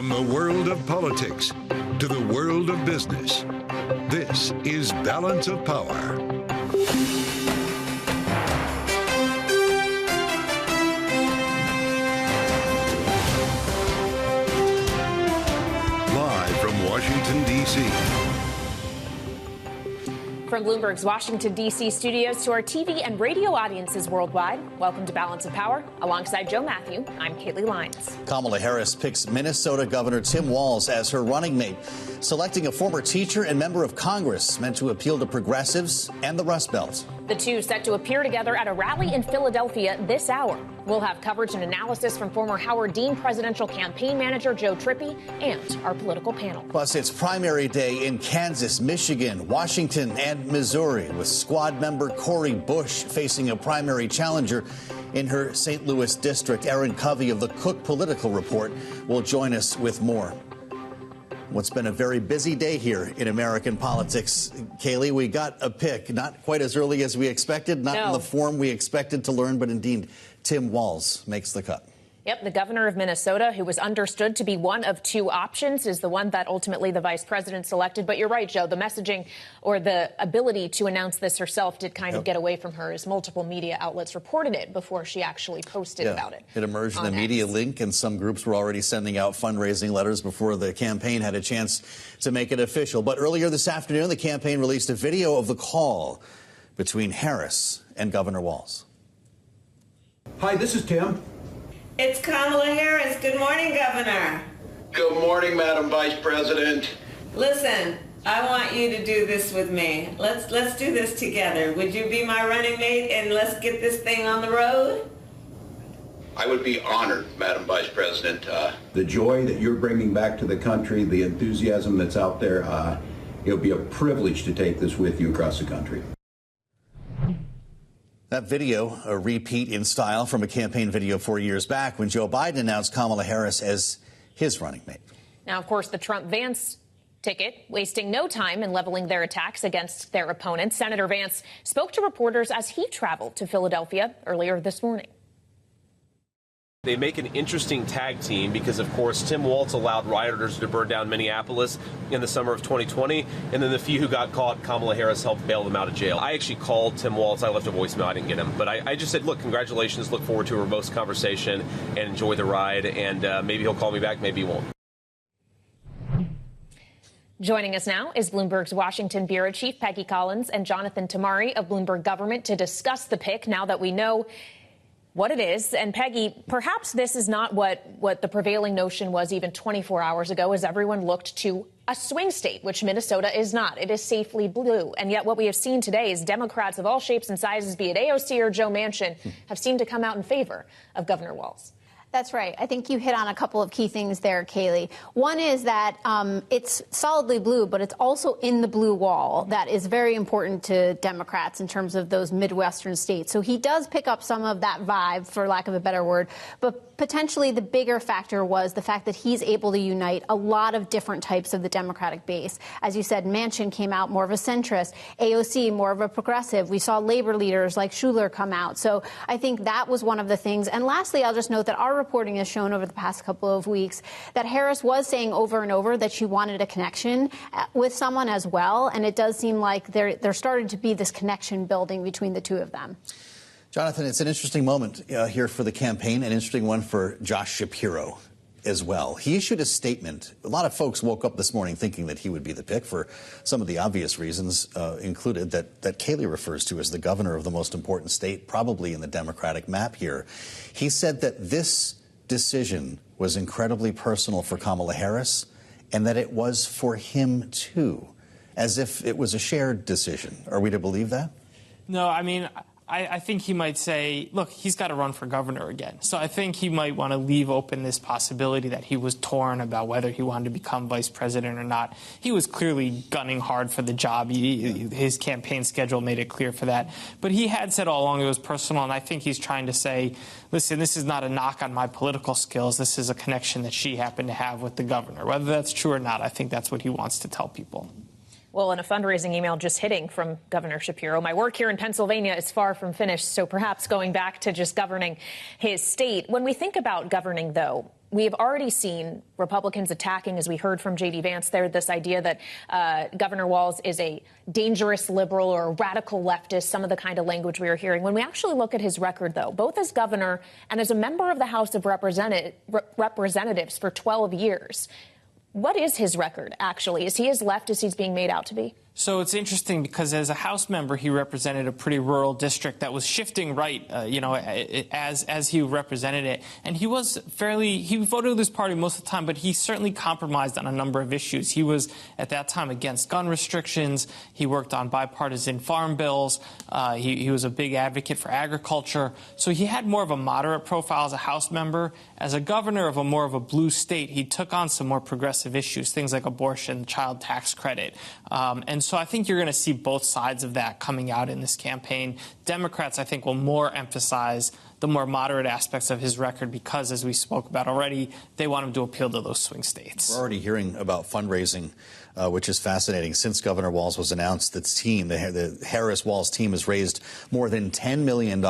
From the world of politics to the world of business, this is Balance of Power. Live from Washington, D.C. From Bloomberg's Washington, D.C. studios to our TV and radio audiences worldwide, welcome to Balance of Power. Alongside Joe Matthew, I'm Caitlin Lyons. Kamala Harris picks Minnesota Governor Tim Walz as her running mate, selecting a former teacher and member of Congress meant to appeal to progressives and the Rust Belt. The two set to appear together at a rally in Philadelphia this hour. We'll have coverage and analysis from former Howard Dean presidential campaign manager Joe Trippi and our political panel. Plus, it's primary day in Kansas, Michigan, Washington, and Missouri, with squad member Cori Bush facing a primary challenger in her St. Louis district. Erin Covey of the Cook Political Report will join us with more. What's been a very busy day here in American politics. Kaylee, we got a pick, not quite as early as we expected, not in the form we expected to learn, but indeed, Tim Walz makes the cut. Yep, the governor of Minnesota, who was understood to be one of two options, is the one that ultimately the vice president selected. But you're right, Joe, the messaging or the ability to announce this herself did kind of get away from her, as multiple media outlets reported it before she actually posted about it. It emerged in a media link, and some groups were already sending out fundraising letters before the campaign had a chance to make it official. But earlier this afternoon, the campaign released a video of the call between Harris and Governor Walz. Hi, this is Tim. It's Kamala Harris. Good morning, Governor. Good morning, Madam Vice President. Listen, I want you to do this with me. Let's do this together. Would you be my running mate and let's get this thing on the road? I would be honored, Madam Vice President. The joy that you're bringing back to the country, the enthusiasm that's out there, it'll be a privilege to take this with you across the country. That video, a repeat in style from a campaign video 4 years back when Joe Biden announced Kamala Harris as his running mate. Now, of course, the Trump-Vance ticket, wasting no time in leveling their attacks against their opponents. Senator Vance spoke to reporters as he traveled to Philadelphia earlier this morning. They make an interesting tag team because, of course, Tim Walz allowed rioters to burn down Minneapolis in the summer of 2020, and then the few who got caught, Kamala Harris helped bail them out of jail. I actually called Tim Walz. I left a voicemail. I didn't get him. But I just said, look, congratulations. Look forward to a robust conversation and enjoy the ride. And maybe he'll call me back. Maybe he won't. Joining us now is Bloomberg's Washington Bureau Chief Peggy Collins and Jonathan Tamari of Bloomberg Government to discuss the pick now that we know what it is. And Peggy, perhaps this is not what the prevailing notion was even 24 hours ago, as everyone looked to a swing state, which Minnesota is not. It is safely blue. And yet what we have seen today is Democrats of all shapes and sizes, be it AOC or Joe Manchin, have seemed to come out in favor of Governor Walz. That's right. I think you hit on a couple of key things there, Kaylee. One is that it's solidly blue, but it's also in the blue wall. That is very important to Democrats in terms of those Midwestern states. So he does pick up some of that vibe, for lack of a better word. But potentially the bigger factor was the fact that he's able to unite a lot of different types of the Democratic base. As you said, Manchin came out more of a centrist, AOC more of a progressive. We saw labor leaders like Schuler come out. So I think that was one of the things. And lastly, I'll just note that our reporting has shown over the past couple of weeks that Harris was saying over and over that she wanted a connection with someone as well. And it does seem like there started to be this connection building between the two of them. Jonathan, it's an interesting moment here for the campaign, an interesting one for Josh Shapiro as well. He issued a statement. A lot of folks woke up this morning thinking that he would be the pick for some of the obvious reasons, included that Kaylee refers to as the governor of the most important state, probably in the Democratic map here. He said that this decision was incredibly personal for Kamala Harris and that it was for him, too, as if it was a shared decision. Are we to believe that? No, I mean, I think he might say, look, he's got to run for governor again. So I think he might want to leave open this possibility that he was torn about whether he wanted to become vice president or not. He was clearly gunning hard for the job. His campaign schedule made it clear for that. But he had said all along it was personal, and I think he's trying to say, listen, this is not a knock on my political skills. This is a connection that she happened to have with the governor. Whether that's true or not, I think that's what he wants to tell people. Well, in a fundraising email just hitting from Governor Shapiro, my work here in Pennsylvania is far from finished, so perhaps going back to just governing his state. When we think about governing, though, we have already seen Republicans attacking, as we heard from J.D. Vance there, this idea that Governor Walz is a dangerous liberal or a radical leftist, some of the kind of language we are hearing. When we actually look at his record, though, both as governor and as a member of the House of Representatives for 12 years, what is his record, actually? Is he as left as he's being made out to be? So it's interesting because as a House member, he represented a pretty rural district that was shifting right, as he represented it. And he voted with his party most of the time, but he certainly compromised on a number of issues. He was, at that time, against gun restrictions. He worked on bipartisan farm bills. He was a big advocate for agriculture. So he had more of a moderate profile as a House member. As a governor of more of a blue state, he took on some more progressive issues, things like abortion, child tax credit. And so I think you're going to see both sides of that coming out in this campaign. Democrats, I think, will more emphasize the more moderate aspects of his record because, as we spoke about already, they want him to appeal to those swing states. We're already hearing about fundraising, which is fascinating. Since Governor Walz was announced, the Harris-Walz team has raised more than $10 million.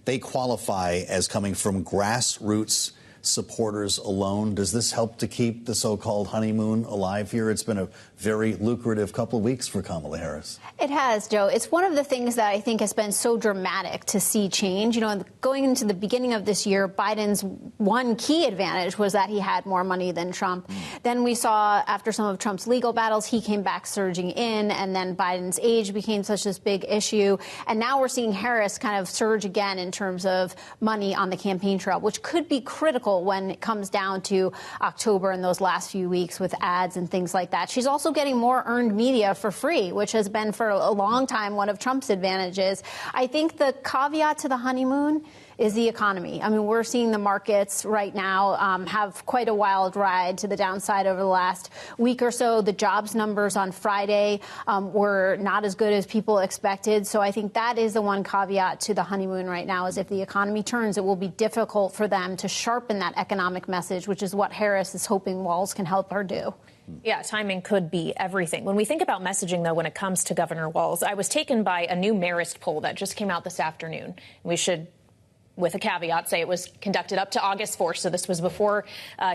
They qualify as coming from grassroots supporters alone. Does this help to keep the so-called honeymoon alive here? It's been a very lucrative couple of weeks for Kamala Harris. It has, Joe. It's one of the things that I think has been so dramatic to see change. Going into the beginning of this year, Biden's one key advantage was that he had more money than Trump. Then we saw, after some of Trump's legal battles, he came back surging in, and then Biden's age became such this big issue. And now we're seeing Harris kind of surge again in terms of money on the campaign trail, which could be critical when it comes down to October and those last few weeks with ads and things like that. She's also getting more earned media for free, which has been for a long time one of Trump's advantages. I think the caveat to the honeymoon is the economy. I mean, we're seeing the markets right now have quite a wild ride to the downside over the last week or so. The jobs numbers on Friday were not as good as people expected. So I think that is the one caveat to the honeymoon right now, is if the economy turns, it will be difficult for them to sharpen that economic message, which is what Harris is hoping Walz can help her do. Yeah, timing could be everything. When we think about messaging, though, when it comes to Governor Walz, I was taken by a new Marist poll that just came out this afternoon. We should, with a caveat, say it was conducted up to August 4th, so this was before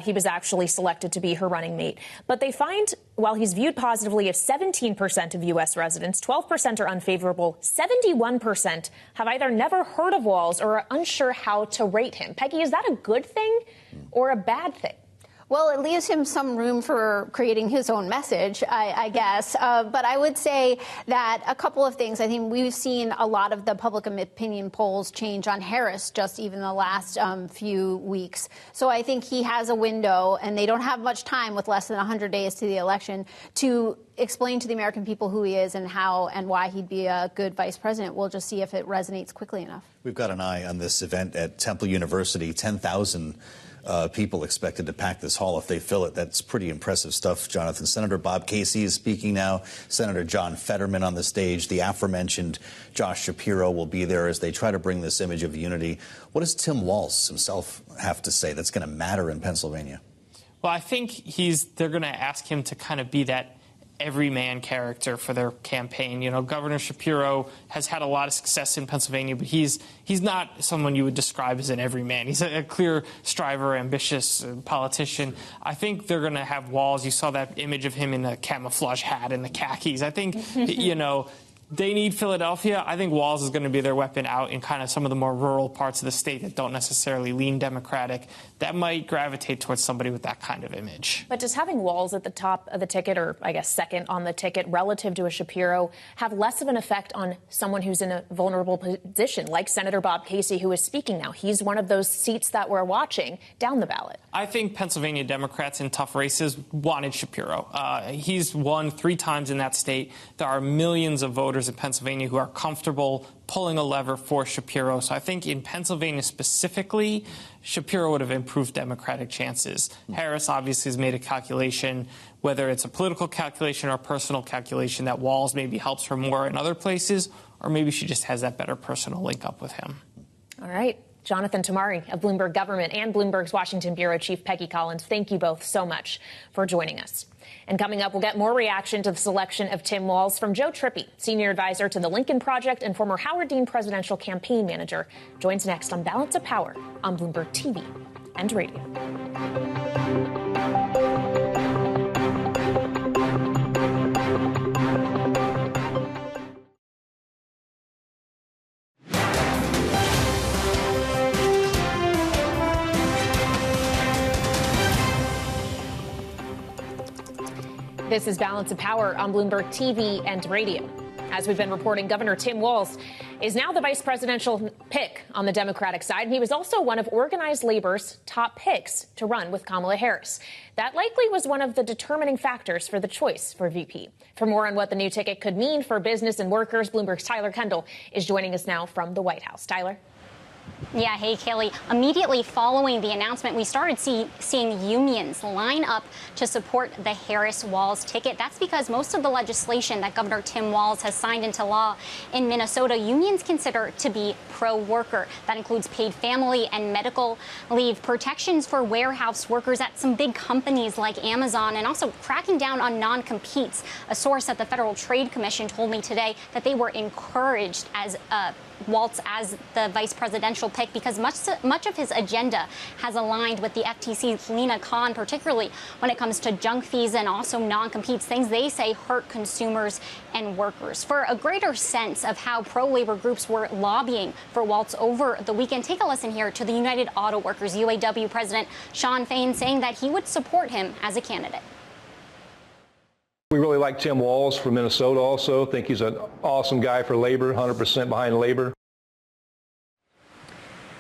he was actually selected to be her running mate. But they find, while he's viewed positively of 17% of U.S. residents, 12% are unfavorable, 71% have either never heard of Walz or are unsure how to rate him. Peggy, is that a good thing or a bad thing? Well, it leaves him some room for creating his own message, I guess. But I would say that a couple of things. I think we've seen a lot of the public opinion polls change on Harris just even the last few weeks. So I think he has a window, and they don't have much time with less than 100 days to the election to explain to the American people who he is and how and why he'd be a good vice president. We'll just see if it resonates quickly enough. We've got an eye on this event at Temple University. 10,000 people expected to pack this hall if they fill it. That's pretty impressive stuff, Jonathan. Senator Bob Casey is speaking now. Senator John Fetterman on the stage. The aforementioned Josh Shapiro will be there as they try to bring this image of unity. What does Tim Walz himself have to say that's going to matter in Pennsylvania? Well, I think they're going to ask him to kind of be that everyman character for their campaign. Governor Shapiro has had a lot of success in Pennsylvania, but he's not someone you would describe as an everyman. He's a clear striver, ambitious politician. I think they're going to have Walz. You saw that image of him in the camouflage hat and the khakis. I think, they need Philadelphia. I think Walz is going to be their weapon out in kind of some of the more rural parts of the state that don't necessarily lean Democratic. That might gravitate towards somebody with that kind of image. But does having Walz at the top of the ticket, or I guess second on the ticket, relative to a Shapiro, have less of an effect on someone who's in a vulnerable position, like Senator Bob Casey, who is speaking now? He's one of those seats that we're watching down the ballot. I think Pennsylvania Democrats in tough races wanted Shapiro. He's won 3 times in that state. There are millions of voters in Pennsylvania who are comfortable pulling a lever for Shapiro. So I think in Pennsylvania specifically, Shapiro would have improved Democratic chances. Harris obviously has made a calculation, whether it's a political calculation or a personal calculation, that Walz maybe helps her more in other places, or maybe she just has that better personal link up with him. All right. Jonathan Tamari of Bloomberg Government and Bloomberg's Washington Bureau Chief Peggy Collins, thank you both so much for joining us. And coming up, we'll get more reaction to the selection of Tim Walz from Joe Trippi, Senior Advisor to the Lincoln Project and former Howard Dean Presidential Campaign Manager. Joins next on Balance of Power on Bloomberg TV and Radio. This is Balance of Power on Bloomberg TV and Radio. As we've been reporting, Governor Tim Walz is now the vice presidential pick on the Democratic side, and he was also one of organized labor's top picks to run with Kamala Harris. That likely was one of the determining factors for the choice for VP. For more on what the new ticket could mean for business and workers, Bloomberg's Tyler Kendall is joining us now from the White House. Tyler? Yeah, hey, Kaylee. Immediately following the announcement, we started seeing unions line up to support the Harris-Walz ticket. That's because most of the legislation that Governor Tim Walz has signed into law in Minnesota, unions consider to be pro-worker. That includes paid family and medical leave, protections for warehouse workers at some big companies like Amazon, and also cracking down on non-competes. A source at the Federal Trade Commission told me today that they were encouraged as Walz as the vice presidential pick because much of his agenda has aligned with the FTC's Lena Khan, particularly when it comes to junk fees and also non-competes, things they say hurt consumers and workers. For a greater sense of how pro-labor groups were lobbying for Walz over the weekend, take a listen here to the United Auto Workers UAW president Shawn Fain saying that he would support him as a candidate. We really like Tim Walz from Minnesota also. Think he's an awesome guy for labor, 100% behind labor.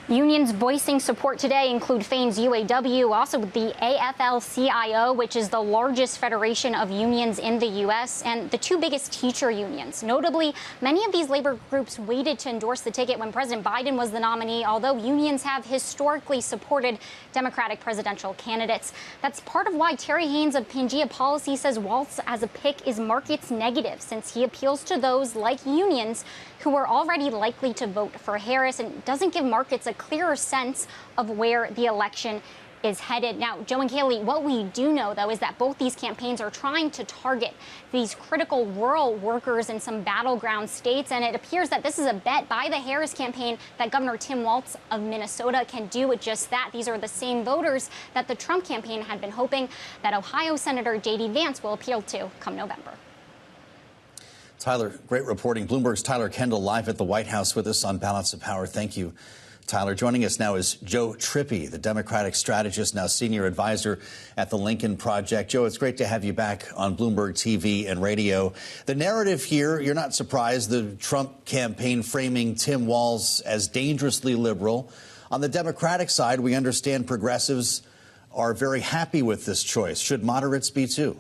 Unions voicing support today include Fain's UAW, also the AFL-CIO, which is the largest federation of unions in the U.S., and the two biggest teacher unions. Notably, many of these labor groups waited to endorse the ticket when President Biden was the nominee, although unions have historically supported Democratic presidential candidates. That's part of why Terry Haynes of Pangea Policy says Walz as a pick is markets negative, since he appeals to those like unions who are already likely to vote for Harris and doesn't give markets a clearer sense of where the election is headed. Now, Joe and Kaylee, what we do know, though, is that both these campaigns are trying to target these critical rural workers in some battleground states, and it appears that this is a bet by the Harris campaign that Governor Tim Walz of Minnesota can do just that. These are the same voters that the Trump campaign had been hoping that Ohio Senator J.D. Vance will appeal to come November. Tyler, great reporting. Bloomberg's Tyler Kendall live at the White House with us on Balance of Power. Thank you, Tyler. Joining us now is Joe Trippi, the Democratic strategist, now senior advisor at the Lincoln Project. Joe, it's great to have you back on Bloomberg TV and Radio. The narrative here, you're not surprised, the Trump campaign framing Tim Walz as dangerously liberal. On the Democratic side, we understand progressives are very happy with this choice. Should moderates be too?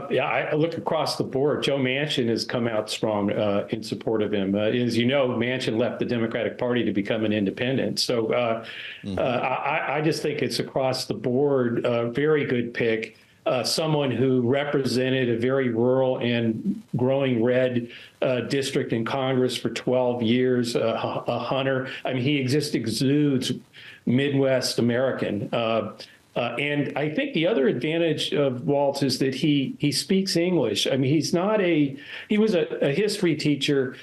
Yeah, I look across the board. Joe Manchin has come out strong in support of him. As you know, Manchin left the Democratic Party to become an independent. So I just think it's across the board a very good pick. Someone who represented a very rural and growing red district in Congress for 12 years, a hunter. I mean, he just exudes Midwest American. And I think the other advantage of Walz is that he speaks English. I mean, he was a history teacher.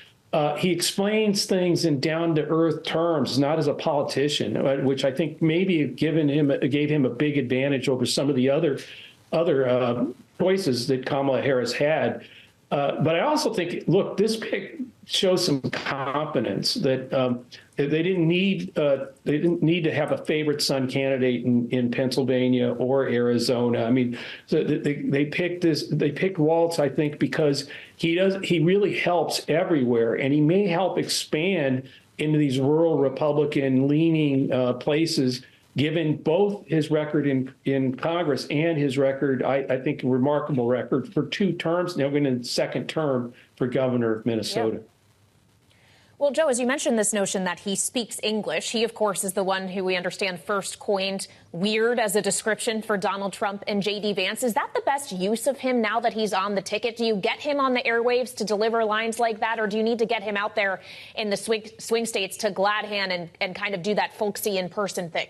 He explains things in down-to-earth terms, not as a politician, which I think maybe gave him a big advantage over some of the other choices that Kamala Harris had. But I also think, look, this pick shows some confidence that they didn't need to have a favorite son candidate in Pennsylvania or Arizona. I mean, so they picked Walz, I think, because he really helps everywhere, and he may help expand into these rural Republican leaning places, given both his record in Congress and his record, I think, a remarkable record for 2 terms, now going into the second term for governor of Minnesota. Yep. Well, Joe, as you mentioned this notion that he speaks English, he, of course, is the one who we understand first coined weird as a description for Donald Trump and J.D. Vance. Is that the best use of him now that he's on the ticket? Do you get him on the airwaves to deliver lines like that, or do you need to get him out there in the swing states to glad hand and kind of do that folksy in-person thing?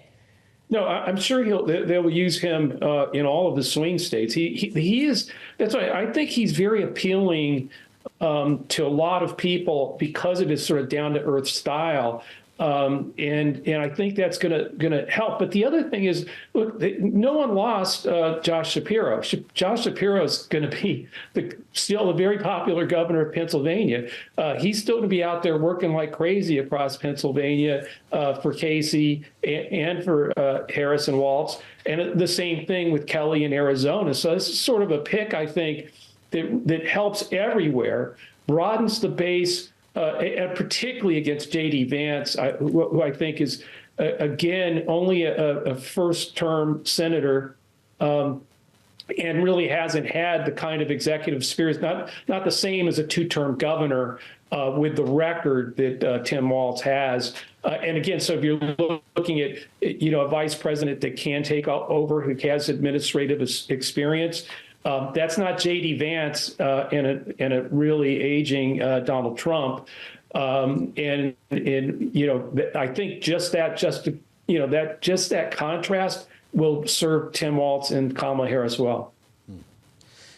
No, I'm sure they'll use him in all of the swing states. He is. That's why I think he's very appealing to a lot of people because of his sort of down-to-earth style. And I think that's gonna help. But the other thing is, look, no one lost Josh Shapiro. Josh Shapiro is going to be still a very popular governor of Pennsylvania. He's still going to be out there working like crazy across Pennsylvania for Casey and for Harris and Walz. And the same thing with Kelly in Arizona. So this is sort of a pick, I think, that helps everywhere, broadens the base, and particularly against J.D. Vance, who I think is, again, only a first-term senator and really hasn't had the kind of executive spirit, not the same as a two-term governor with the record that Tim Walz has. And again, so if you're looking at, a vice president that can take over, who has administrative experience, that's not J.D. Vance and a really aging Donald Trump. I think just that contrast will serve Tim Walz and Kamala Harris well.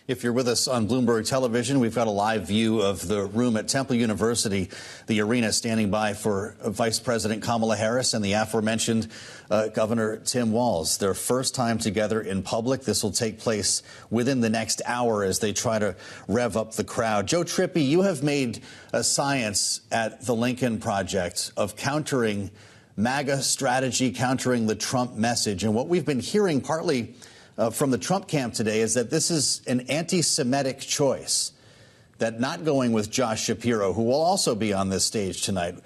If you're with us on Bloomberg Television, we've got a live view of the room at Temple University, the arena, standing by for Vice President Kamala Harris and the aforementioned Governor Tim Walz. Their first time together in public. This will take place within the next hour as they try to rev up the crowd. Joe Trippi, you have made a science at the Lincoln Project of countering MAGA strategy, countering the Trump message. And what we've been hearing partly from the Trump camp today is that this is an anti-Semitic choice, that not going with Josh Shapiro, who will also be on this stage tonight,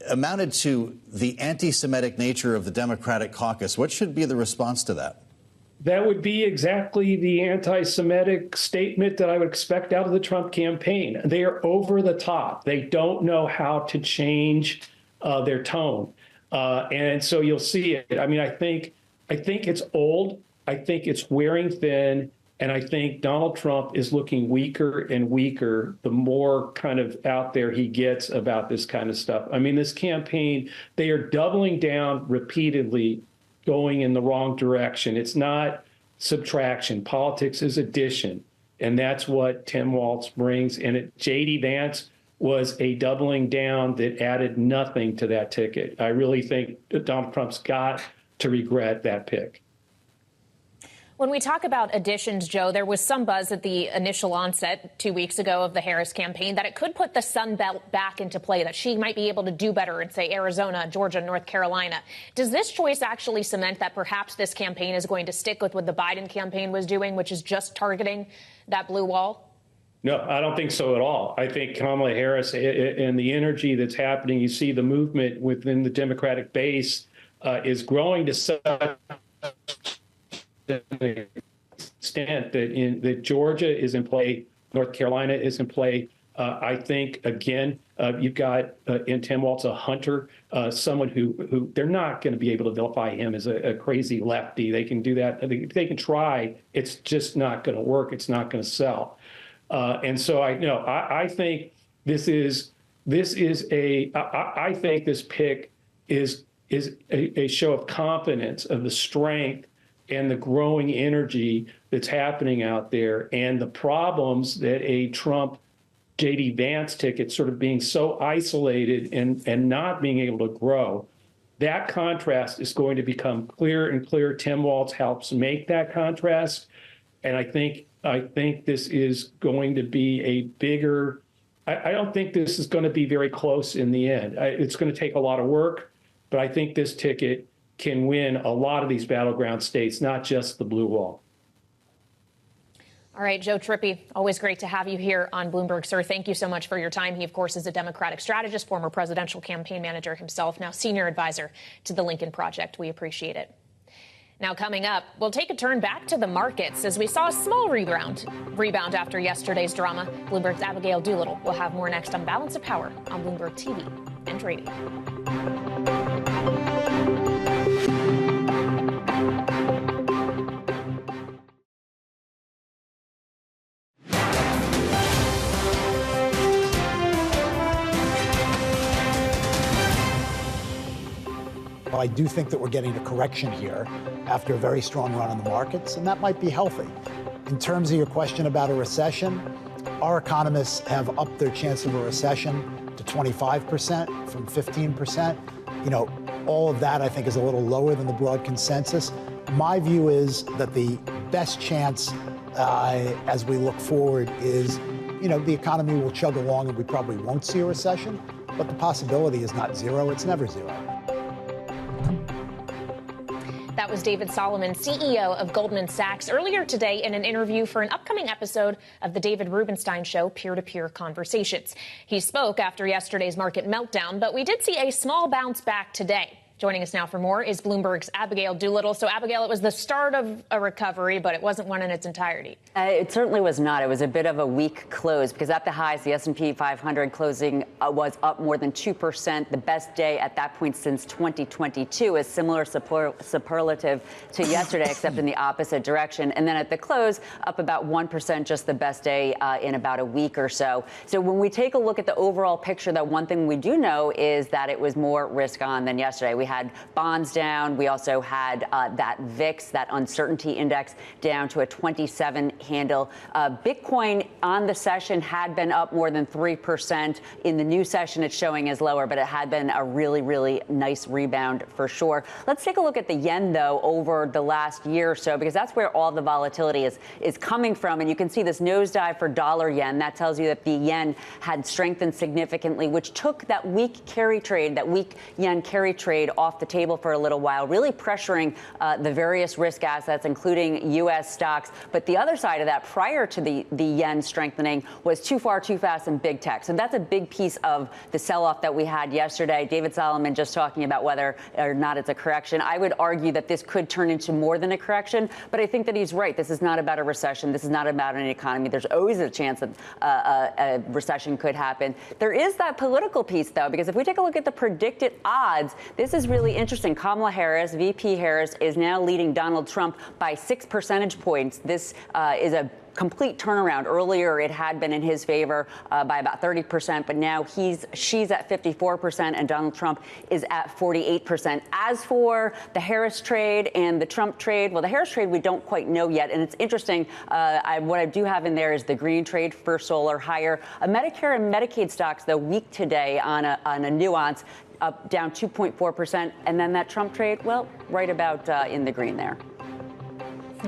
amounted to the anti-Semitic nature of the Democratic caucus. What should be the response to that? That would be exactly the anti-Semitic statement that I would expect out of the Trump campaign. They are over the top. They don't know how to change their tone. And so you'll see it. I mean, I think it's old. I think it's wearing thin, and I think Donald Trump is looking weaker and weaker the more kind of out there he gets about this kind of stuff. I mean, this campaign, they are doubling down repeatedly, going in the wrong direction. It's not subtraction. Politics is addition, and that's what Tim Walz brings. And J.D. Vance was a doubling down that added nothing to that ticket. I really think Donald Trump's got to regret that pick. When we talk about additions, Joe, there was some buzz at the initial onset 2 weeks ago of the Harris campaign that it could put the Sun Belt back into play, that she might be able to do better in, say, Arizona, Georgia, North Carolina. Does this choice actually cement that perhaps this campaign is going to stick with what the Biden campaign was doing, which is just targeting that blue wall? No, I don't think so at all. I think Kamala Harris and the energy that's happening, you see the movement within the Democratic base is growing to such the extent that Georgia is in play, North Carolina is in play. I think, again, you've got in Tim Walz a hunter, someone who they're not going to be able to vilify him as a crazy lefty. They can do that. They can try. It's just not going to work. It's not going to sell. And so I think I think this pick is a show of confidence of the strength and the growing energy that's happening out there, and the problems that a Trump J.D. Vance ticket sort of being so isolated and not being able to grow. That contrast is going to become clearer and clearer. Tim Walz helps make that contrast. And I think this is going to be a bigger, I don't think this is going to be very close in the end. It's going to take a lot of work, but I think this ticket can win a lot of these battleground states, not just the blue wall. All right, Joe Trippi, always great to have you here on Bloomberg, sir. Thank you so much for your time. He, of course, is a Democratic strategist, former presidential campaign manager himself, now senior advisor to the Lincoln Project. We appreciate it. Now, coming up, we'll take a turn back to the markets as we saw a small rebound after yesterday's drama. Bloomberg's Abigail Doolittle will have more next on Balance of Power on Bloomberg TV and radio. I do think that we're getting a correction here after a very strong run on the markets, and that might be healthy. In terms of your question about a recession, our economists have upped their chance of a recession to 25% from 15%. all of that, I think, is a little lower than the broad consensus. My view is that the best chance as we look forward is, the economy will chug along and we probably won't see a recession, but the possibility is not zero. It's never zero. That was David Solomon, CEO of Goldman Sachs, earlier today in an interview for an upcoming episode of the David Rubenstein Show, Peer-to-Peer Conversations. He spoke after yesterday's market meltdown, but we did see a small bounce back today. Joining us now for more is Bloomberg's Abigail Doolittle. So, Abigail, it was the start of a recovery, but it wasn't one in its entirety. It certainly was not. It was a bit of a weak close because at the highs, the S&P 500 closing was up more than 2%, the best day at that point since 2022, a similar superlative to yesterday, except in the opposite direction. And then at the close, up about 1%, just the best day in about a week or so. So when we take a look at the overall picture, the one thing we do know is that it was more risk on than yesterday. We had bonds down. We also had that VIX, that uncertainty index, down to a 27 handle. Bitcoin on the session had been up more than 3%. In the new session, it's showing as lower, but it had been a really, really nice rebound for sure. Let's take a look at the yen, though, over the last year or so, because that's where all the volatility is coming from. And you can see this nosedive for dollar yen. That tells you that the yen had strengthened significantly, which took that weak carry trade, that weak yen carry trade off the table for a little while, really pressuring the various risk assets, including U.S. stocks. But the other side of that, prior to the yen strengthening, was too far, too fast and big tech. So that's a big piece of the sell-off that we had yesterday. David Solomon just talking about whether or not it's a correction. I would argue that this could turn into more than a correction, but I think that he's right. This is not about a recession. This is not about an economy. There's always a chance that a recession could happen. There is that political piece, though, because if we take a look at the predicted odds, this is really interesting. Kamala Harris, VP Harris, is now leading Donald Trump by 6 percentage points. This is a complete turnaround. Earlier, it had been in his favor by about 30%, but now she's at 54% and Donald Trump is at 48%. As for the Harris trade and the Trump trade, well, the Harris trade we don't quite know yet, and it's interesting. What I do have in there is the green trade for solar higher. Medicare and Medicaid stocks, though, weak today on a nuance. Up down 2.4%. And then that Trump trade, well, right about in the green there.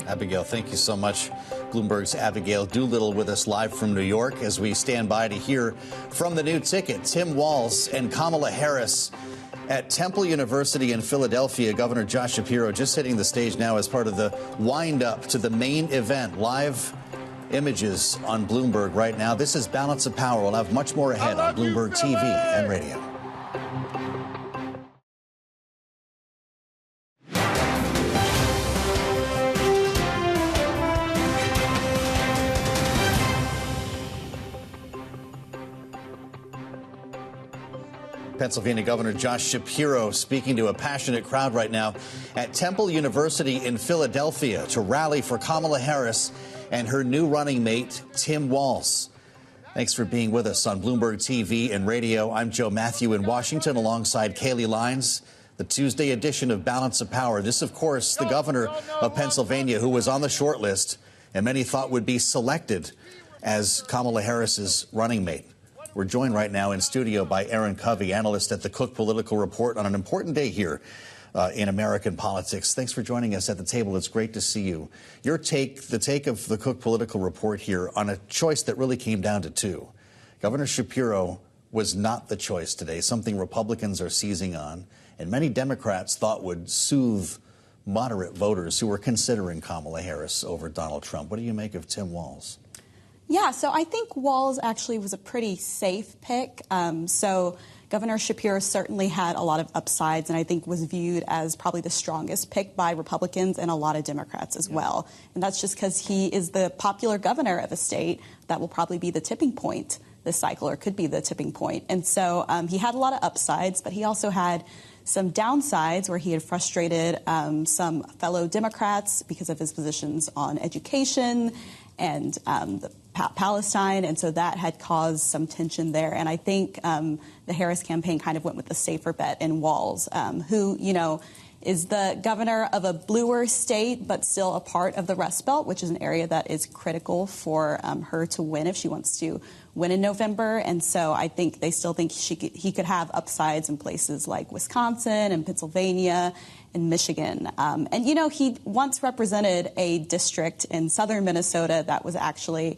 Abigail, thank you so much. Bloomberg's Abigail Doolittle with us live from New York as we stand by to hear from the new ticket. Tim Walz and Kamala Harris at Temple University in Philadelphia. Governor Josh Shapiro just hitting the stage now as part of the wind up to the main event. Live images on Bloomberg right now. This is Balance of Power. We'll have much more ahead on Bloomberg TV and radio. Pennsylvania Governor Josh Shapiro speaking to a passionate crowd right now at Temple University in Philadelphia to rally for Kamala Harris and her new running mate, Tim Walz. Thanks for being with us on Bloomberg TV and radio. I'm Joe Matthew in Washington alongside Kaylee Lyons. The Tuesday edition of Balance of Power. This, of course, the governor of Pennsylvania who was on the short list and many thought would be selected as Kamala Harris's running mate. We're joined right now in studio by Erin Covey, analyst at the Cook Political Report, on an important day here in American politics. Thanks for joining us at the table. It's great to see you. Your take, the take of the Cook Political Report here on a choice that really came down to two. Governor Shapiro was not the choice today, something Republicans are seizing on, and many Democrats thought would soothe moderate voters who were considering Kamala Harris over Donald Trump. What do you make of Tim Walz? Yeah, so I think Walz actually was a pretty safe pick. So Governor Shapiro certainly had a lot of upsides and I think was viewed as probably the strongest pick by Republicans and a lot of Democrats as well. And that's just because he is the popular governor of a state that will probably be the tipping point this cycle, or could be the tipping point. And so he had a lot of upsides, but he also had some downsides where he had frustrated some fellow Democrats because of his positions on education and Palestine, and so that had caused some tension there. And I think the Harris campaign kind of went with the safer bet in Walz, who, is the governor of a bluer state, but still a part of the Rust Belt, which is an area that is critical for her to win if she wants to win in November. And so I think they still think he could have upsides in places like Wisconsin and Pennsylvania and Michigan. And, you know, he once represented a district in southern Minnesota that was actually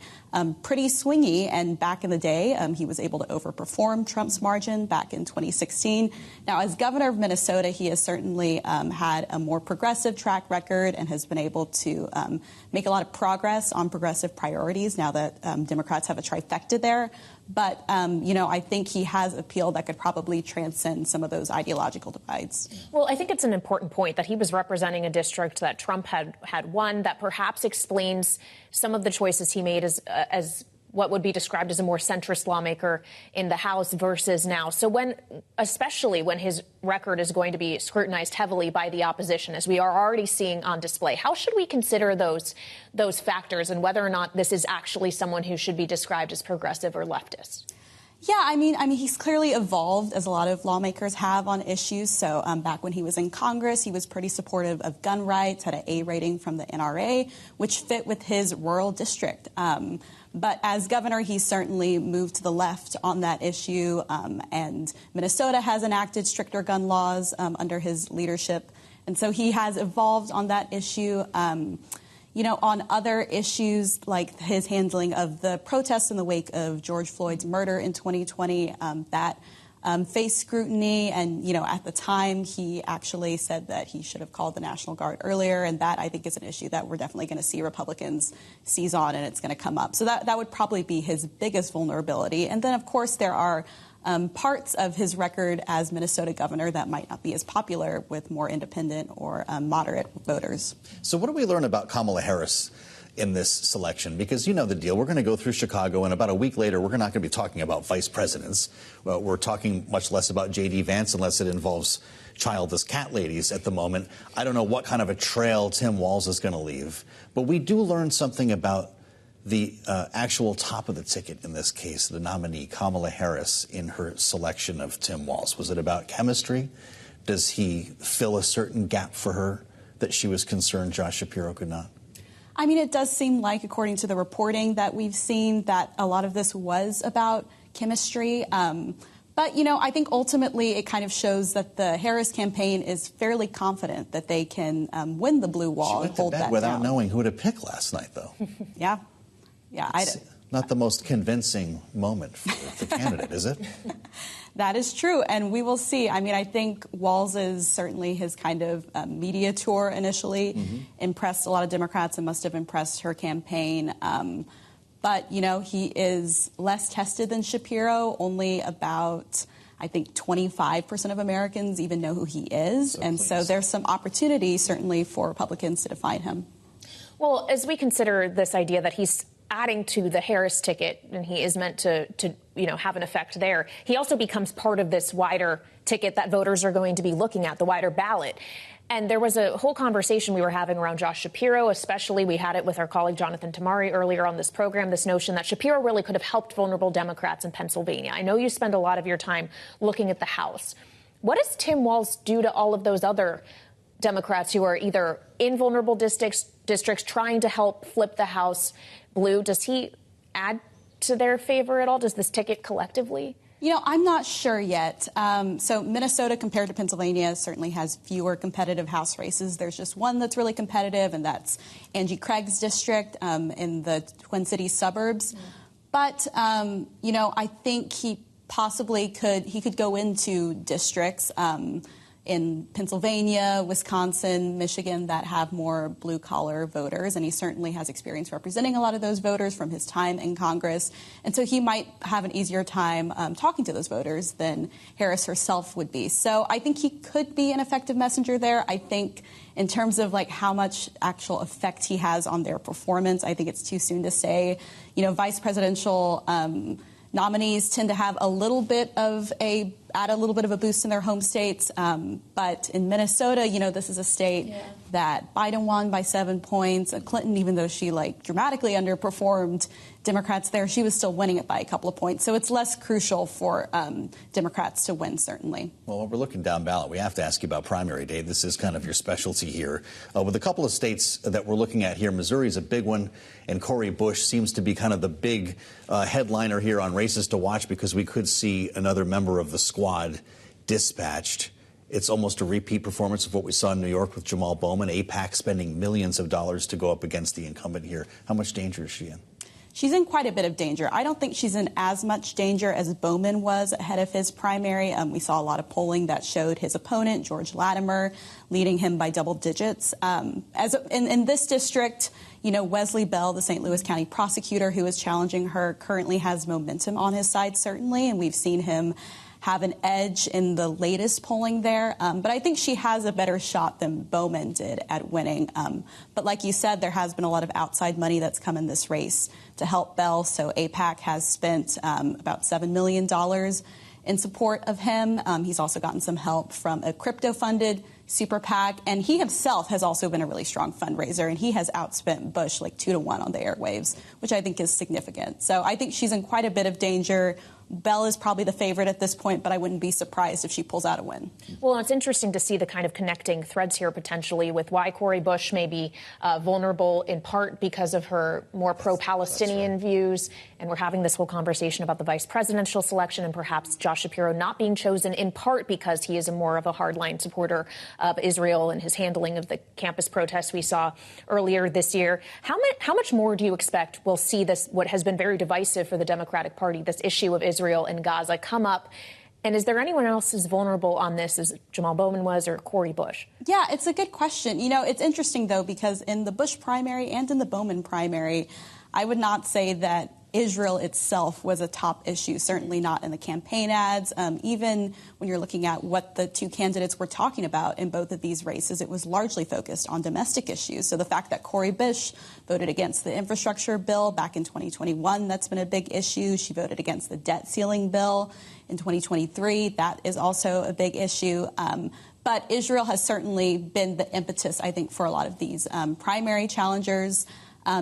pretty swingy. And back in the day, he was able to overperform Trump's margin back in 2016. Now, as governor of Minnesota, he has certainly had a more progressive track record and has been able to make a lot of progress on progressive priorities now that Democrats have a trifecta there. But, you know, I think he has appeal that could probably transcend some of those ideological divides. Well, I think it's an important point that he was representing a district that Trump had won, that perhaps explains some of the choices he made as what would be described as a more centrist lawmaker in the House versus now. So especially when his record is going to be scrutinized heavily by the opposition, as we are already seeing on display, how should we consider those factors and whether or not this is actually someone who should be described as progressive or leftist? Yeah, I mean, he's clearly evolved, as a lot of lawmakers have, on issues. So back when he was in Congress, he was pretty supportive of gun rights, had an A rating from the NRA, which fit with his rural district. But as governor, he certainly moved to the left on that issue. And Minnesota has enacted stricter gun laws under his leadership. And so he has evolved on that issue. You know, on other issues like his handling of the protests in the wake of George Floyd's murder in 2020, that faced scrutiny. And, you know, at the time, he actually said that he should have called the National Guard earlier. And that, I think, is an issue that we're definitely going to see Republicans seize on, and it's going to come up. So that would probably be his biggest vulnerability. And then, of course, there are parts of his record as Minnesota governor that might not be as popular with more independent or moderate voters. So what do we learn about Kamala Harris in this selection? Because you know the deal. We're going to go through Chicago, and about a week later, we're not going to be talking about vice presidents. We're talking much less about J.D. Vance unless it involves childless cat ladies at the moment. I don't know what kind of a trail Tim Walz is going to leave. But we do learn something about the actual top of the ticket in this case, the nominee, Kamala Harris, in her selection of Tim Walz. Was it about chemistry? Does he fill a certain gap for her that she was concerned Josh Shapiro could not? I mean, it does seem like, according to the reporting that we've seen, that a lot of this was about chemistry. But, you know, I think ultimately it kind of shows that the Harris campaign is fairly confident that they can win the blue wall and hold that down. Without knowing who to pick last night, though. Yeah. Yeah, not the most convincing moment for the candidate, is it? That is true, and we will see. I mean, I think Walz is certainly his kind of media tour initially impressed a lot of Democrats and must have impressed her campaign. But, you know, he is less tested than Shapiro. Only about, I think, 25% of Americans even know who he is. So there's some opportunity, certainly, for Republicans to define him. Well, as we consider this idea that he's adding to the Harris ticket, and he is meant to you know, have an effect there, he also becomes part of this wider ticket that voters are going to be looking at, the wider ballot. And there was a whole conversation we were having around Josh Shapiro, especially we had it with our colleague Jonathan Tamari earlier on this program, this notion that Shapiro really could have helped vulnerable Democrats in Pennsylvania. I know you spend a lot of your time looking at the House. What does Tim Walz do to all of those other Democrats who are either in vulnerable districts trying to help flip the House blue? Does he add to their favor at all? Does this ticket collectively? You know, I'm not sure yet. So Minnesota, compared to Pennsylvania, certainly has fewer competitive House races. There's just one that's really competitive, and that's Angie Craig's district in the Twin Cities suburbs. But, you know, I think he possibly could go into districts in Pennsylvania, Wisconsin, Michigan that have more blue-collar voters, and he certainly has experience representing a lot of those voters from his time in Congress. And so he might have an easier time talking to those voters than Harris herself would be. So I think he could be an effective messenger there. I think in terms of like how much actual effect he has on their performance, I think it's too soon to say. You know, vice presidential nominees tend to have a little bit of a add a little bit of a boost in their home states. But in Minnesota, this is a state that Biden won by 7 points. And Clinton, even though she dramatically underperformed Democrats there, she was still winning it by a couple of points. So it's less crucial for Democrats to win, certainly. Well, when we're looking down ballot, we have to ask you about primary day. This is kind of your specialty here. With a couple of states that we're looking at here, Missouri is a big one, and Cori Bush seems to be kind of the big headliner here on races to watch, because we could see another member of the squad dispatched. It's almost a repeat performance of what we saw in New York with Jamal Bowman. AIPAC spending millions of dollars to go up against the incumbent here. How much danger is she in? She's in quite a bit of danger. I don't think she's in as much danger as Bowman was ahead of his primary. We saw a lot of polling that showed his opponent, George Latimer, leading him by double digits. In this district, Wesley Bell, the St. Louis County prosecutor who is challenging her, currently has momentum on his side, certainly, and we've seen him have an edge in the latest polling there. But I think she has a better shot than Bowman did at winning. But like you said, there has been a lot of outside money that's come in this race to help Bell. So AIPAC has spent about $7 million in support of him. He's also gotten some help from a crypto-funded super PAC. And he himself has also been a really strong fundraiser. And he has outspent Bush 2-1 on the airwaves, which I think is significant. So I think she's in quite a bit of danger. Bell is probably the favorite at this point, but I wouldn't be surprised if she pulls out a win. Well, it's interesting to see the kind of connecting threads here potentially with why Cori Bush may be vulnerable, in part because of her more pro-Palestinian views. And we're having this whole conversation about the vice presidential selection and perhaps Josh Shapiro not being chosen, in part because he is more of a hardline supporter of Israel and his handling of the campus protests we saw earlier this year. How much more do you expect we'll see this, what has been very divisive for the Democratic Party, this issue of Israel and Gaza, come up? And is there anyone else who's vulnerable on this, as Jamal Bowman was, or Cori Bush? Yeah, it's a good question. It's interesting, though, because in the Bush primary and in the Bowman primary, I would not say that Israel itself was a top issue, certainly not in the campaign ads. Even when you're looking at what the two candidates were talking about in both of these races, it was largely focused on domestic issues. So the fact that Cori Bush voted against the infrastructure bill back in 2021, that's been a big issue. She voted against the debt ceiling bill in 2023. That is also a big issue. But Israel has certainly been the impetus, I think, for a lot of these primary challengers.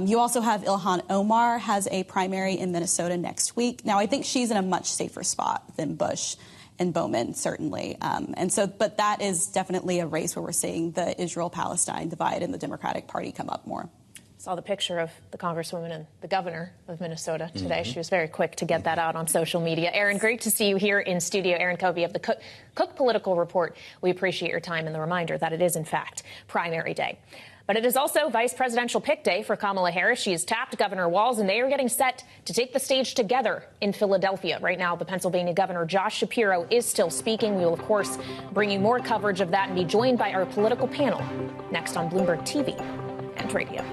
You also have Ilhan Omar has a primary in Minnesota next week. Now, I think she's in a much safer spot than Bush and Bowman, certainly. But that is definitely a race where we're seeing the Israel-Palestine divide in the Democratic Party come up more. Saw the picture of the Congresswoman and the governor of Minnesota today. She was very quick to get that out on social media. Erin, great to see you here in studio. Erin Covey of the Cook Political Report. We appreciate your time and the reminder that it is, in fact, primary day. But it is also vice presidential pick day for Kamala Harris. She has tapped Governor Walz, and they are getting set to take the stage together in Philadelphia. Right now, the Pennsylvania Governor Josh Shapiro is still speaking. We will, of course, bring you more coverage of that and be joined by our political panel next on Bloomberg TV and radio.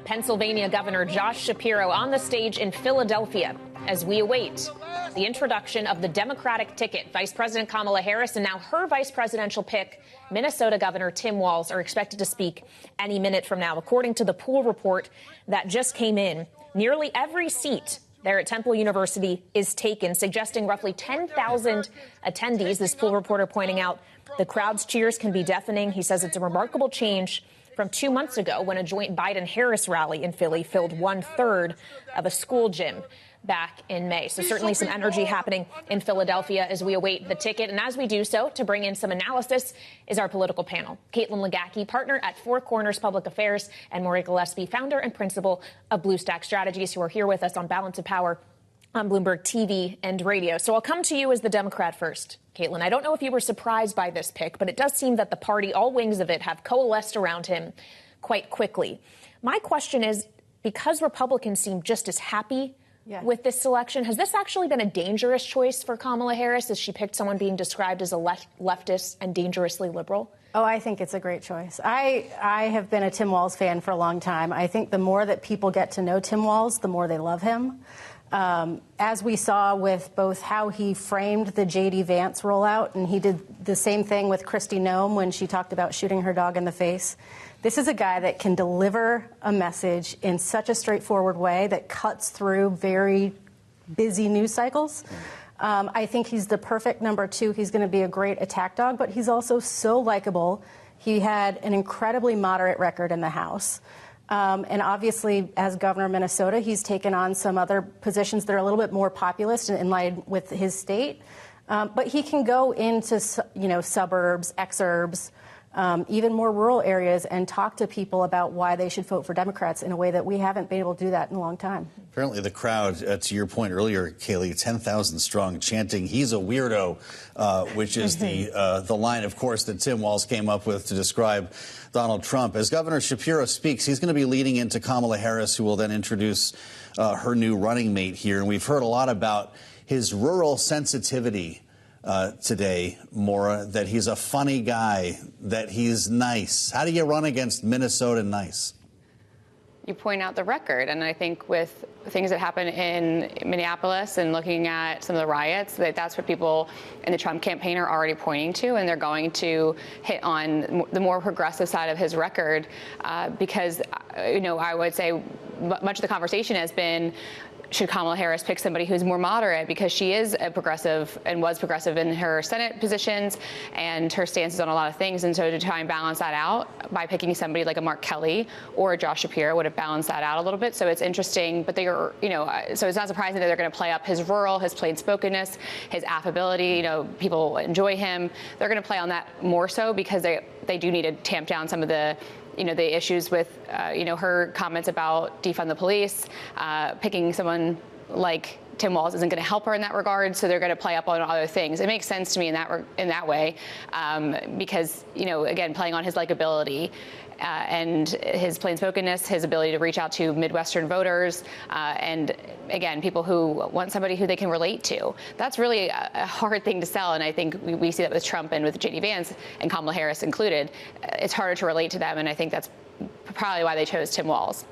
Pennsylvania Governor Josh Shapiro on the stage in Philadelphia as we await the introduction of the Democratic ticket. Vice President Kamala Harris and now her vice presidential pick, Minnesota Governor Tim Walz, are expected to speak any minute from now. According to the poll report that just came in, nearly every seat there at Temple University is taken, suggesting roughly 10,000 attendees. This poll reporter pointing out the crowd's cheers can be deafening. He says it's a remarkable change from 2 months ago when a joint Biden-Harris rally in Philly filled 1/3 of a school gym back in May. So certainly some energy happening in Philadelphia as we await the ticket. And as we do so, to bring in some analysis is our political panel. Caitlin Legacki, partner at Four Corners Public Affairs, and Maura Gillespie, founder and principal of Bluestack Strategies, who are here with us on Balance of Power on Bloomberg TV and radio. So I'll come to you as the Democrat first. Caitlin, I don't know if you were surprised by this pick, but it does seem that the party, all wings of it, have coalesced around him quite quickly. My question is, because Republicans seem just as happy with this selection, has this actually been a dangerous choice for Kamala Harris as she picked someone being described as a leftist and dangerously liberal? Oh, I think it's a great choice. I have been a Tim Walz fan for a long time. I think the more that people get to know Tim Walz, the more they love him. As we saw with both how he framed the J.D. Vance rollout, and he did the same thing with Kristi Noem when she talked about shooting her dog in the face. This is a guy that can deliver a message in such a straightforward way that cuts through very busy news cycles. I think he's the perfect number 2. He's going to be a great attack dog, but he's also so likable. He had an incredibly moderate record in the House. And obviously, as governor of Minnesota, he's taken on some other positions that are a little bit more populist in line with his state. But he can go into, suburbs, exurbs, even more rural areas and talk to people about why they should vote for Democrats in a way that we haven't been able to do that in a long time. Apparently the crowd, to your point earlier, Kayleigh, 10,000 strong, chanting, "He's a weirdo," which is the line, of course, that Tim Walz came up with to describe Donald Trump. As Governor Shapiro speaks, he's going to be leading into Kamala Harris, who will then introduce her new running mate here. And we've heard a lot about his rural sensitivity today, Maura, that he's a funny guy, that he's nice. How do you run against Minnesota nice? You point out the record, and I think with things that happen in Minneapolis and looking at some of the riots, that's what people in the Trump campaign are already pointing to, and they're going to hit on the more progressive side of his record because, I would say much of the conversation has been, should Kamala Harris pick somebody who's more moderate because she is a progressive and was progressive in her Senate positions and her stances on a lot of things. And so to try and balance that out by picking somebody like a Mark Kelly or a Josh Shapiro would have balanced that out a little bit. So it's interesting, but so it's not surprising that they're going to play up his rural, his plain spokenness, his affability. People enjoy him. They're going to play on that more so because they do need to tamp down some of the the issues with, her comments about defund the police, picking someone like Tim Walz isn't going to help her in that regard, so they're going to play up on other things. It makes sense to me in that way because, again, playing on his likability and his plain-spokenness, his ability to reach out to Midwestern voters, and, again, people who want somebody who they can relate to. That's really a hard thing to sell, and I think we see that with Trump and with J.D. Vance and Kamala Harris included. It's harder to relate to them, and I think that's probably why they chose Tim Walz.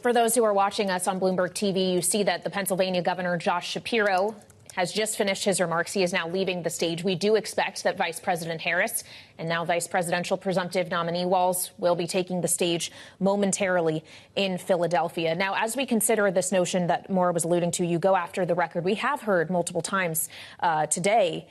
For those who are watching us on Bloomberg TV, you see that the Pennsylvania Governor Josh Shapiro has just finished his remarks. He is now leaving the stage. We do expect that Vice President Harris and now Vice Presidential presumptive nominee Walz will be taking the stage momentarily in Philadelphia. Now, as we consider this notion that Maura was alluding to, you go after the record. We have heard multiple times today,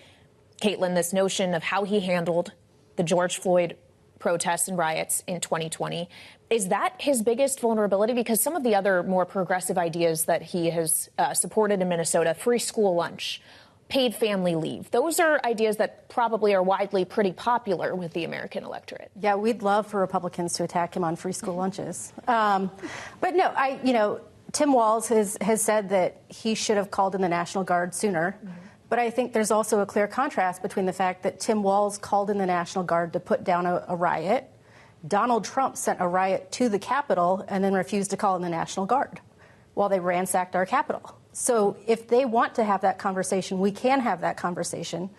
Caitlin, this notion of how he handled the George Floyd protests and riots in 2020. Is that his biggest vulnerability? Because some of the other more progressive ideas that he has supported in Minnesota, free school lunch, paid family leave, those are ideas that probably are widely pretty popular with the American electorate. Yeah, we'd love for Republicans to attack him on free school lunches. But no, Tim Walz has said that he should have called in the National Guard sooner. Mm-hmm. But I think there's also a clear contrast between the fact that Tim Walz called in the National Guard to put down a riot. Donald Trump sent a riot to the Capitol and then refused to call in the National Guard while they ransacked our Capitol. So if they want to have that conversation, we can have that conversation.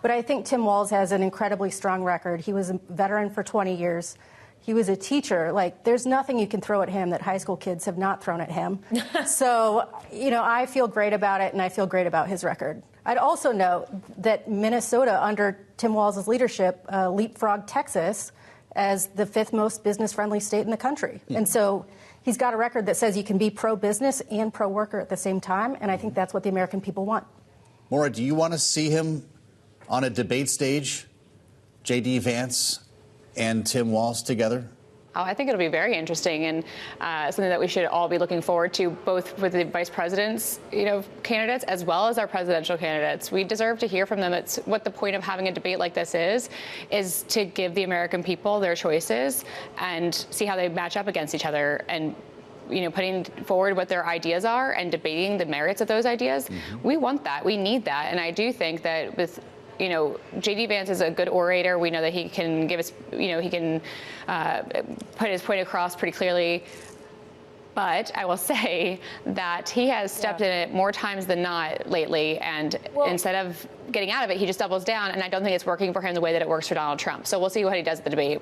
But I think Tim Walz has an incredibly strong record. He was a veteran for 20 years. He was a teacher. There's nothing you can throw at him that high school kids have not thrown at him. So, I feel great about it, and I feel great about his record. I'd also note that Minnesota, under Tim Walz's leadership, leapfrogged Texas as the 5th most business-friendly state in the country. And so he's got a record that says you can be pro-business and pro-worker at the same time, and I think that's what the American people want. Maura, do you want to see him on a debate stage, J.D. Vance and Tim Walz together? Oh, I think it'll be very interesting and something that we should all be looking forward to, both with the vice president's, candidates as well as our presidential candidates. We deserve to hear from them. It's what the point of having a debate like this is to give the American people their choices and see how they match up against each other and putting forward what their ideas are and debating the merits of those ideas. Mm-hmm. We want that. We need that. And I do think that with J.D. Vance is a good orator. We know that he can give us, he can put his point across pretty clearly. But I will say that he has stepped in it more times than not lately. And instead of getting out of it, he just doubles down. And I don't think it's working for him the way that it works for Donald Trump. So we'll see what he does at the debate.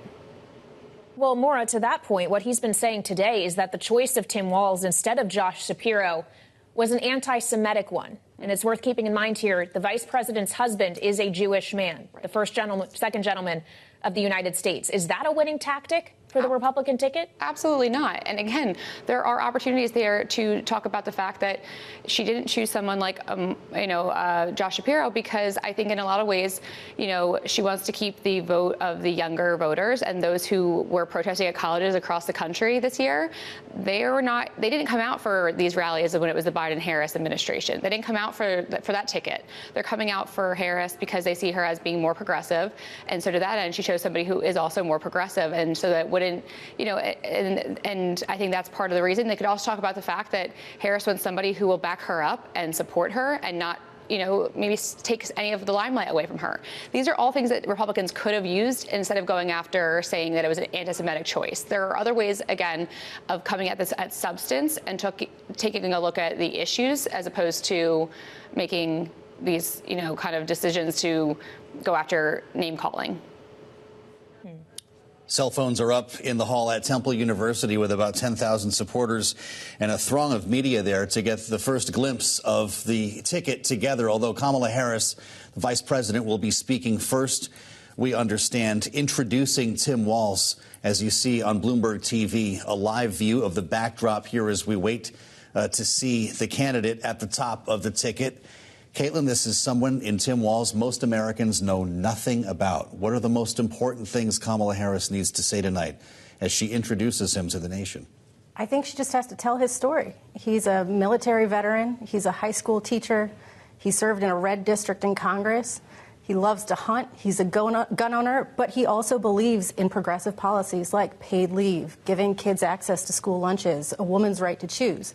Well, Maura, to that point, what he's been saying today is that the choice of Tim Walz instead of Josh Shapiro was an anti-Semitic one. And it's worth keeping in mind here, the vice president's husband is a Jewish man, the second gentleman of the United States. Is that a winning tactic for the Republican ticket? Absolutely not. And again, there are opportunities there to talk about the fact that she didn't choose someone like, Josh Shapiro, because I think in a lot of ways, she wants to keep the vote of the younger voters and those who were protesting at colleges across the country this year. They didn't come out for these rallies when it was the Biden-Harris administration. They didn't come out for that ticket. They're coming out for Harris because they see her as being more progressive. And so to that end, she chose somebody who is also more progressive. And so that wouldn't, and I think that's part of the reason. They could also talk about the fact that Harris wants somebody who will back her up and support her and not, maybe takes any of the limelight away from her. These are all things that Republicans could have used instead of going after saying that it was an anti-Semitic choice. There are other ways, again, of coming at this at substance and taking a look at the issues as opposed to making these, kind of decisions to go after name calling. Cell phones are up in the hall at Temple University with about 10,000 supporters and a throng of media there to get the first glimpse of the ticket together. Although Kamala Harris, the vice president, will be speaking first, we understand, introducing Tim Walz, as you see on Bloomberg TV, a live view of the backdrop here as we wait to see the candidate at the top of the ticket. Caitlin, this is someone in Tim Walz most Americans know nothing about. What are the most important things Kamala Harris needs to say tonight as she introduces him to the nation? I think she just has to tell his story. He's a military veteran. He's a high school teacher. He served in a red district in Congress. He loves to hunt. He's a gun owner, but he also believes in progressive policies like paid leave, giving kids access to school lunches, a woman's right to choose.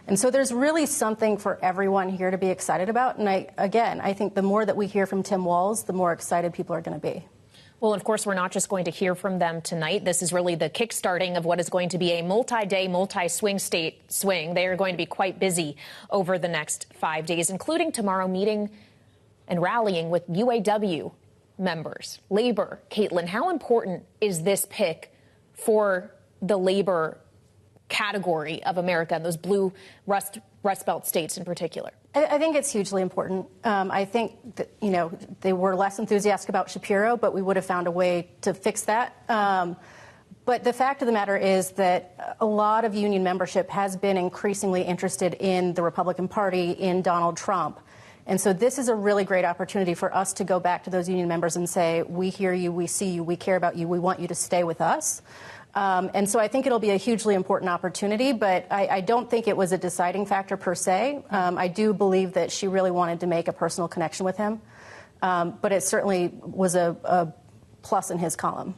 And so there's really something for everyone here to be excited about. And I think the more that we hear from Tim Walz, the more excited people are going to be. Well, of course, we're not just going to hear from them tonight. This is really the kickstarting of what is going to be a multi-day, multi-swing state swing. They are going to be quite busy over the next 5 days, including tomorrow meeting and rallying with UAW members. Labor, Caitlin, how important is this pick for the labor category of America and those blue Rust Belt states in particular? I think it's hugely important. I think that, they were less enthusiastic about Shapiro, but we would have found a way to fix that. But the fact of the matter is that a lot of union membership has been increasingly interested in the Republican Party, in Donald Trump. And so this is a really great opportunity for us to go back to those union members and say, we hear you, we see you, we care about you, we want you to stay with us. And so I think it'll be a hugely important opportunity, but I don't think it was a deciding factor per se. I do believe that she really wanted to make a personal connection with him, but it certainly was a plus in his column.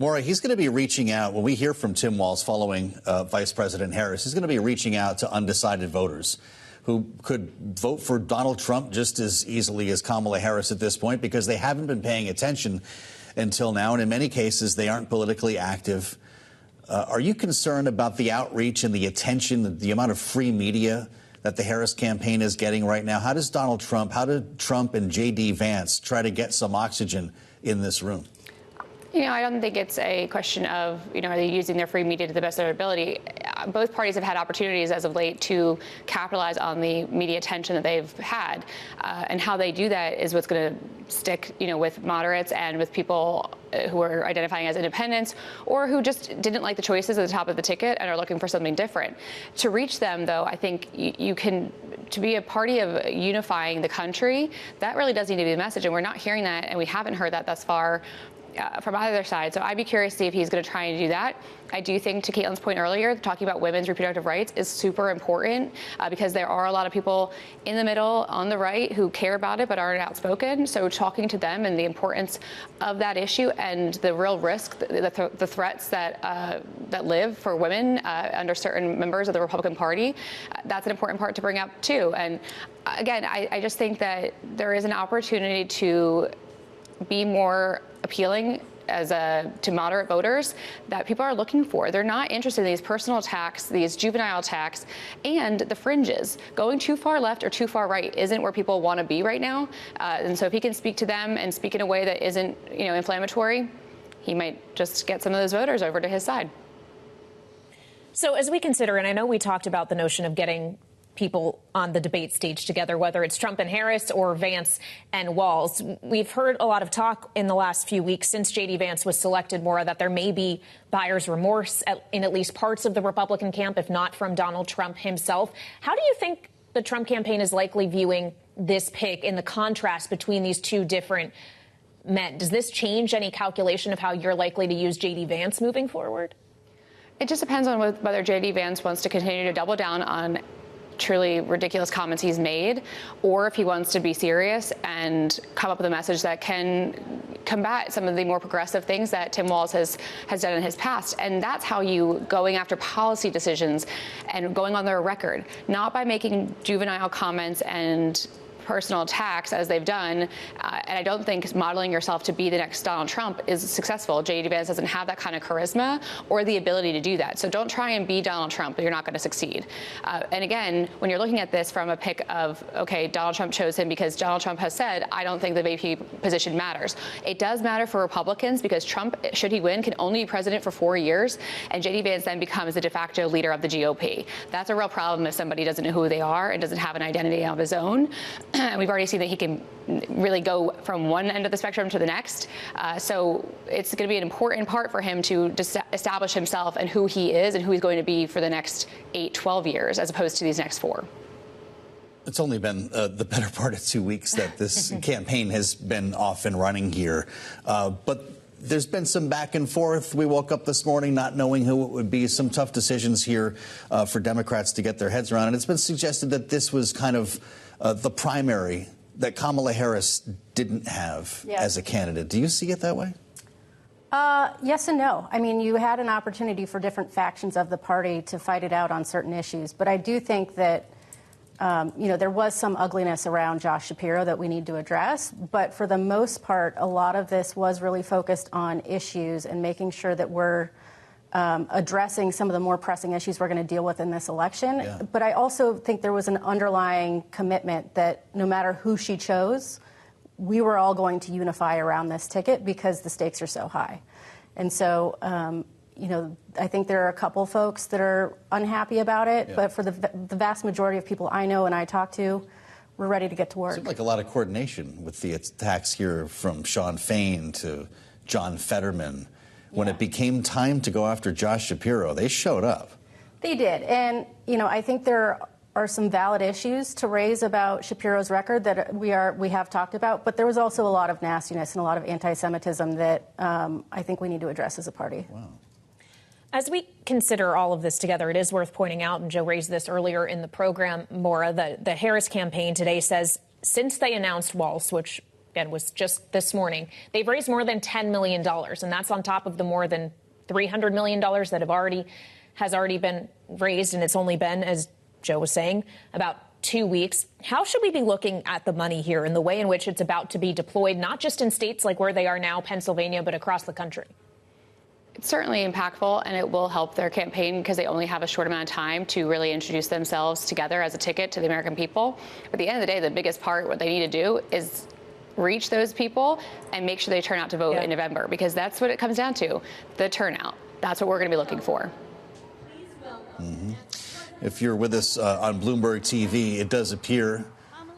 Maura, he's going to be reaching out, when we hear from Tim Walz following Vice President Harris, he's going to be reaching out to undecided voters who could vote for Donald Trump just as easily as Kamala Harris at this point because they haven't been paying attention until now, and in many cases, they aren't politically active. Are you concerned about the outreach and the attention, the amount of free media that the Harris campaign is getting right now? How did Trump and J.D. Vance try to get some oxygen in this room? I don't think it's a question of, are they using their free media to the best of their ability. Both parties have had opportunities as of late to capitalize on the media attention that they've had. And how they do that is what's going to stick, with moderates and with people who are identifying as independents or who just didn't like the choices at the top of the ticket and are looking for something different. To reach them, though, I think you can, to be a party of unifying the country, that really does need to be the message. And we're not hearing that, and we haven't heard that thus far from either side. So I'd be curious to see if he's going to try and do that. I do think, to Caitlin's point earlier, talking about women's reproductive rights is super important because there are a lot of people in the middle, on the right, who care about it but aren't outspoken. So talking to them and the importance of that issue and the real risk, the threats that live for women under certain members of the Republican Party, that's an important part to bring up too. And again, I just think that there is an opportunity to be more appealing to moderate voters that people are looking for. They're not interested in these personal attacks, these juvenile attacks, and the fringes. Going too far left or too far right isn't where people want to be right now. And so if he can speak to them and speak in a way that isn't, inflammatory, he might just get some of those voters over to his side. So as we consider, and I know we talked about the notion of getting people on the debate stage together, whether it's Trump and Harris or Vance and Walz. We've heard a lot of talk in the last few weeks since J.D. Vance was selected, Maura, that there may be buyer's remorse in at least parts of the Republican camp, if not from Donald Trump himself. How do you think the Trump campaign is likely viewing this pick in the contrast between these two different men? Does this change any calculation of how you're likely to use J.D. Vance moving forward? It just depends on whether J.D. Vance wants to continue to double down on truly ridiculous comments he's made, or if he wants to be serious and come up with a message that can combat some of the more progressive things that Tim Walz has done in his past. And that's how you going after policy decisions and going on their record, not by making juvenile comments and personal attacks as they've done. And I don't think modeling yourself to be the next Donald Trump is successful. J.D. Vance doesn't have that kind of charisma or the ability to do that. So don't try and be Donald Trump, but you're not going to succeed. And again, when you're looking at this from a pick of, okay, Donald Trump chose him because Donald Trump has said, I don't think the VP position matters. It does matter for Republicans because Trump, should he win, can only be president for 4 years. And J.D. Vance then becomes the de facto leader of the GOP. That's a real problem if somebody doesn't know who they are and doesn't have an identity of his own. And we've already seen that he can really go from one end of the spectrum to the next. So it's going to be an important part for him to establish himself and who he is and who he's going to be for the next 8, 12 years, as opposed to these next 4. It's only been the better part of 2 weeks that this campaign has been off and running here. But there's been some back and forth. We woke up this morning not knowing who it would be. Some tough decisions here for Democrats to get their heads around. And it's been suggested that this was kind of the primary that Kamala Harris didn't have as a candidate. Do you see it that way? Yes and no. I mean, you had an opportunity for different factions of the party to fight it out on certain issues. But I do think that, there was some ugliness around Josh Shapiro that we need to address. But for the most part, a lot of this was really focused on issues and making sure that we're addressing some of the more pressing issues we're going to deal with in this election. Yeah. But I also think there was an underlying commitment that no matter who she chose, we were all going to unify around this ticket because the stakes are so high. And so, I think there are a couple folks that are unhappy about it. Yeah. But for the vast majority of people I know and I talk to, we're ready to get to work. It seemed like a lot of coordination with the attacks here from Sean Fain to John Fetterman. When it became time to go after Josh Shapiro, they showed up. They did. And, I think there are some valid issues to raise about Shapiro's record that we have talked about. But there was also a lot of nastiness and a lot of anti-Semitism that I think we need to address as a party. Wow. As we consider all of this together, it is worth pointing out, and Joe raised this earlier in the program, Maura, the Harris campaign today says since they announced Walz, which again was just this morning, they've raised more than $10 million, and that's on top of the more than $300 million that has already been raised, and it's only been, as Joe was saying, about 2 weeks. How should we be looking at the money here and the way in which it's about to be deployed, not just in states like where they are now, Pennsylvania, but across the country? It's certainly impactful, and it will help their campaign because they only have a short amount of time to really introduce themselves together as a ticket to the American people. But at the end of the day, the biggest part, what they need to do is reach those people and make sure they turn out to vote in November, because that's what it comes down to, the turnout. That's what we're going to be looking for. Mm-hmm. If you're with us on Bloomberg TV, it does appear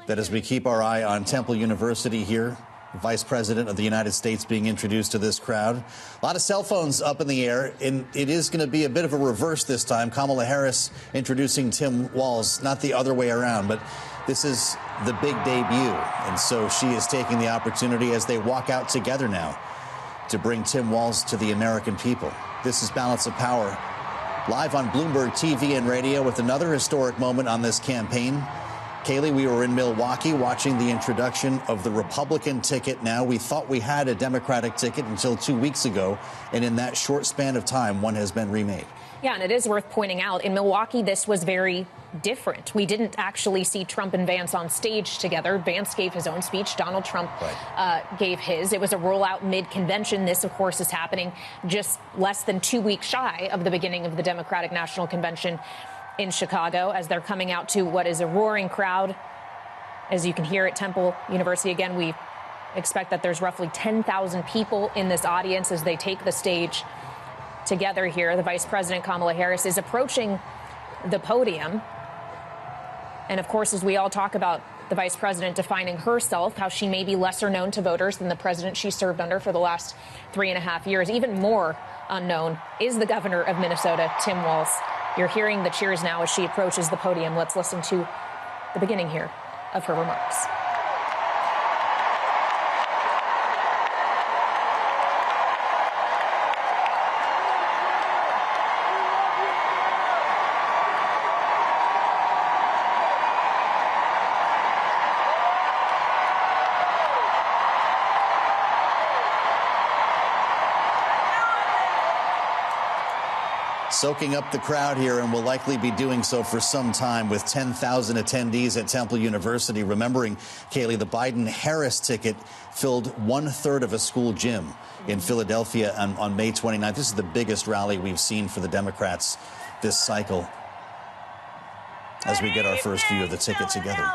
that as we keep our eye on Temple University here, Vice President of the United States being introduced to this crowd. A lot of cell phones up in the air, and it is going to be a bit of a reverse this time. Kamala Harris introducing Tim Walz, not the other way around, but this is the big debut. And so she is taking the opportunity as they walk out together now to bring Tim Walz to the American people. This is Balance of Power, live on Bloomberg TV and radio with another historic moment on this campaign. Kaylee, we were in Milwaukee watching the introduction of the Republican ticket. Now, we thought we had a Democratic ticket until 2 weeks ago, and in that short span of time, one has been remade. Yeah, and it is worth pointing out, in Milwaukee, this was very different. We didn't actually see Trump and Vance on stage together. Vance gave his own speech. Donald Trump gave his. It was a rollout mid-convention. This, of course, is happening just less than 2 weeks shy of the beginning of the Democratic National Convention in Chicago, as they're coming out to what is a roaring crowd. As you can hear at Temple University, again, we expect that there's roughly 10,000 people in this audience as they take the stage together here. The Vice President Kamala Harris is approaching the podium. And of course, as we all talk about the Vice President defining herself, how she may be lesser known to voters than the president she served under for the last 3.5 years, even more unknown is the governor of Minnesota, Tim Walz. You're hearing the cheers now as she approaches the podium. Let's listen to the beginning here of her remarks. Soaking up the crowd here, and will likely be doing so for some time, with 10,000 attendees at Temple University. Remembering, Kaylee, the Biden-Harris ticket filled 1/3 of a school gym in Philadelphia on May 29th. This is the biggest rally we've seen for the Democrats this cycle, as we get our first view of the ticket together.